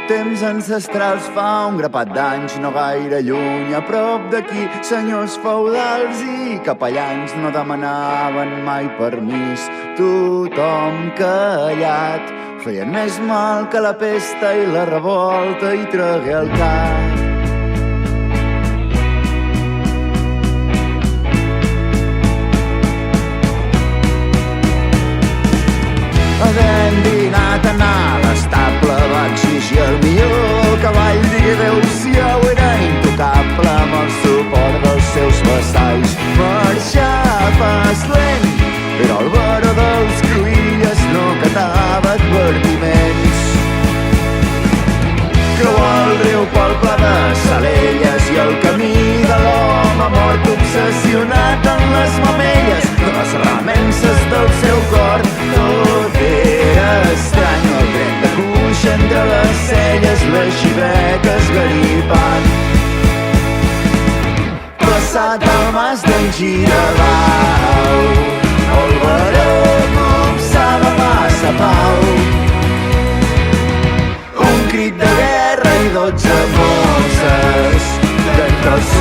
Temps ancestrals fa un grapat d'anys, no gaire lluny, a prop d'aquí, senyors feudals i capellans no demanaven mai permís. Tothom callat, feien més mal que la pesta i la revolta i tragué el cap. Havent dinat anar a l'estable va exigir el millor. El cavall digué adéu-siau, era intocable amb el suport dels seus vassalls. Marxar pas lent, era el baró dels cruïlles, no catava advertiments. Creuar el riu pel pla de Salelles i el camí de l'home mort obsessionat en les mamelles de les remences del seu cor. Tot era estrany, el tren de cuixa entre les celles, les xiveques garipant. Passat el mas d'en Giravau, el baró copsava massa pau. Un crit de guerra i 12 bosses d'entre els